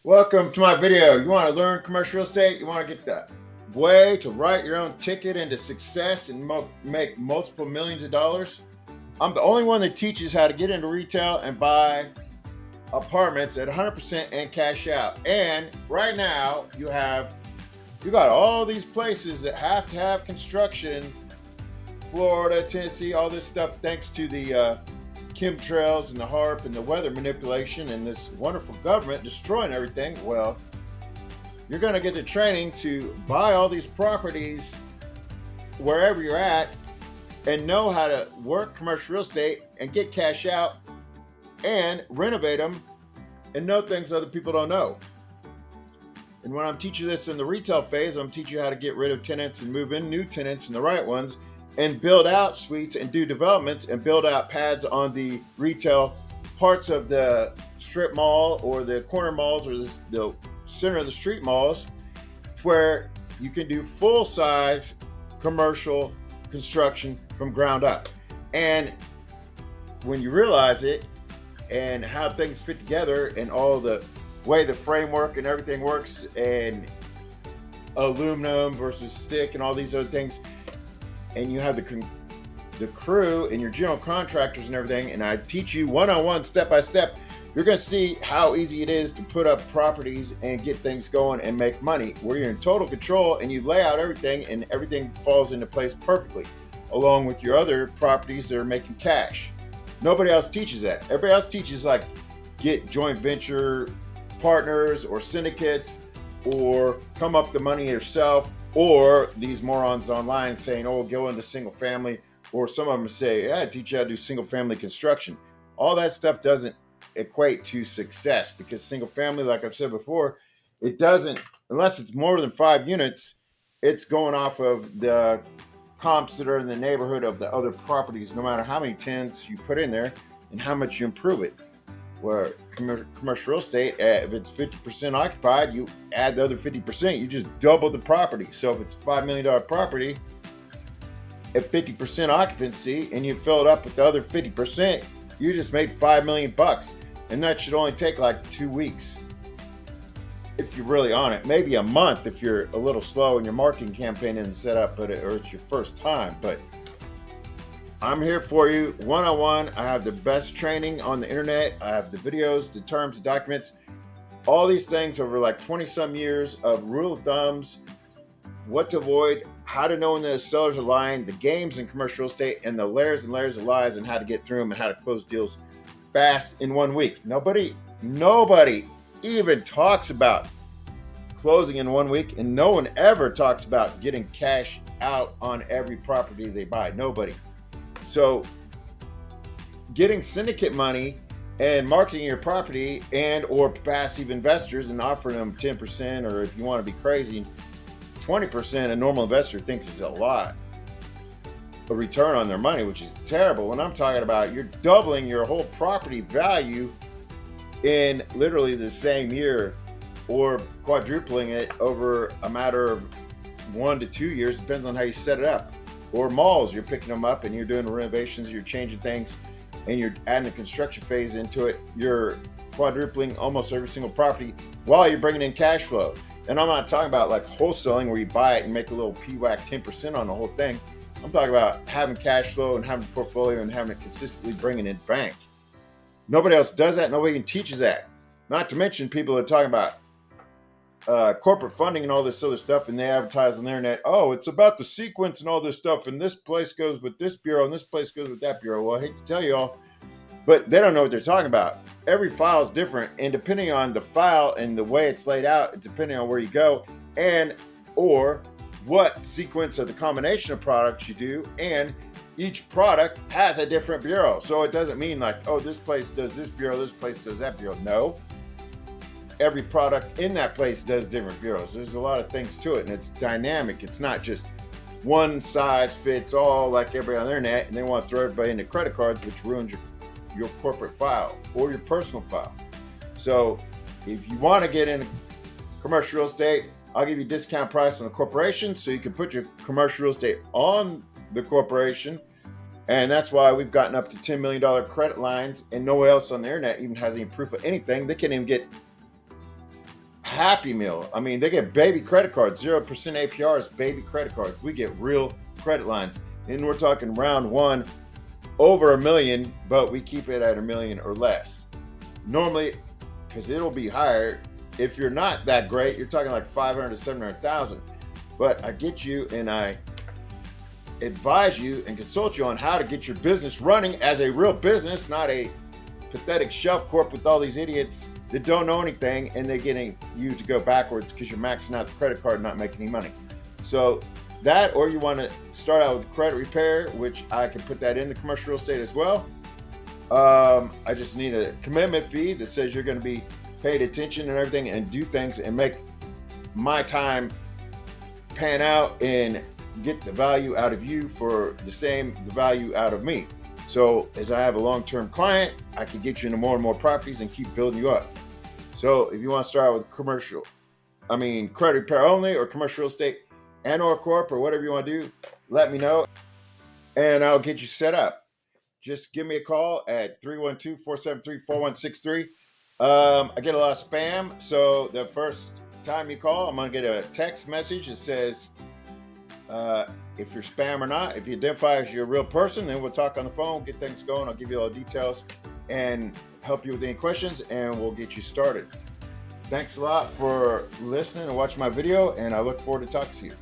Welcome to my video. You want to learn commercial real estate? You want to get the way to write your own ticket into success and make multiple millions of dollars? I'm the only one that teaches how to get into retail and buy apartments at 100% and cash out. And right now you got all these places that have to have construction, Florida, Tennessee, all this stuff, thanks to the chemtrails and the HARP and the weather manipulation and this wonderful government destroying everything. Well, you're going to get the training to buy all these properties wherever you're at and know how to work commercial real estate and get cash out and renovate them and know things other people don't know. And when I'm teaching this in the retail phase, I'm teaching you how to get rid of tenants and move in new tenants and the right ones and build out suites and do developments and build out pads on the retail parts of the strip mall or the corner malls or the center of the street malls, where you can do full size commercial construction from ground up. And when you realize it and how things fit together and all the way the framework and everything works and aluminum versus stick and all these other things, and you have the crew and your general contractors and everything, and I teach you one-on-one, step-by-step, you're going to see how easy it is to put up properties and get things going and make money, where you're in total control and you lay out everything and everything falls into place perfectly, along with your other properties that are making cash. Nobody else teaches that. Everybody else teaches like get joint venture partners or syndicates or come up the money yourself, or these morons online saying, oh, go into single family, or some of them say, yeah, I teach you how to do single family construction. All that stuff doesn't equate to success, because single family, like I've said before, it doesn't, unless it's more than 5 units, it's going off of the comps that are in the neighborhood of the other properties, no matter how many tenants you put in there and how much you improve it. Where commercial real estate, if it's 50% occupied, you add the other 50%, you just double the property. So if it's a $5 million property at 50% occupancy and you fill it up with the other 50%, you just made $5 million bucks. And that should only take like 2 weeks if you're really on it. Maybe a month if you're a little slow in your marketing campaign and set up, or it's your first time. But I'm here for you one-on-one. I have the best training on the internet. I have the videos, the terms, the documents, all these things over like 20 some years of rule of thumbs, what to avoid, how to know when the sellers are lying, the games in commercial real estate, and the layers and layers of lies, and how to get through them and how to close deals fast in 1 week. Nobody even talks about closing in 1 week, and no one ever talks about getting cash out on every property they buy. Nobody. So getting syndicate money and marketing your property and or passive investors and offering them 10%, or if you want to be crazy, 20%, a normal investor thinks is a lot of return on their money, which is terrible. When I'm talking about you're doubling your whole property value in literally the same year, or quadrupling it over a matter of 1 to 2 years, depends on how you set it up. Or malls, you're picking them up and you're doing renovations, you're changing things, and you're adding the construction phase into it. You're quadrupling almost every single property while you're bringing in cash flow. And I'm not talking about like wholesaling where you buy it and make a little PWAC 10% on the whole thing. I'm talking about having cash flow and having a portfolio and having it consistently bringing in bank. Nobody else does that. Nobody even teaches that. Not to mention people are talking about corporate funding and all this other stuff, and they advertise on the internet, oh, it's about the sequence and all this stuff, and this place goes with this bureau and this place goes with that bureau. Well, I hate to tell you all, but they don't know what they're talking about. Every file is different, and depending on the file and the way it's laid out, it's depending on where you go and or what sequence of the combination of products you do, and each product has a different bureau. So it doesn't mean like, oh, this place does this bureau, this place does that bureau. No. Every product in that place does different bureaus. There's a lot of things to it, and it's dynamic. It's not just one size fits all like everybody on the internet, and they want to throw everybody into credit cards, which ruins your corporate file or your personal file. So if you want to get into commercial real estate, I'll give you a discount price on the corporation so you can put your commercial real estate on the corporation. And that's why we've gotten up to $10 million credit lines, and no one else on the internet even has any proof of anything. They can't even get Happy Meal. I mean, they get baby credit cards, 0% APRs, baby credit cards. We get real credit lines. And we're talking round one, over $1 million, but we keep it at $1 million or less. Normally, because it'll be higher. If you're not that great, you're talking like 500 to 700,000. But I get you and I advise you and consult you on how to get your business running as a real business, not a pathetic shelf corp with all these idiots that don't know anything and they're getting you to go backwards because you're maxing out the credit card and not making any money. So that, or you want to start out with credit repair, which I can put that in the commercial real estate as well. I just need a commitment fee that says you're going to be paid attention and everything and do things and make my time pan out and get the value out of you for the value out of me. So as I have a long-term client, I can get you into more and more properties and keep building you up. So if you want to start out with credit repair only or commercial real estate and or corp or whatever you want to do, let me know and I'll get you set up. Just give me a call at 312-473-4163. I get a lot of spam. So the first time you call, I'm going to get a text message that says, if you're spam or not. If you identify as you're a real person, then we'll talk on the phone, get things going. I'll give you all the details and help you with any questions, and we'll get you started. Thanks a lot for listening and watching my video, and I look forward to talking to you.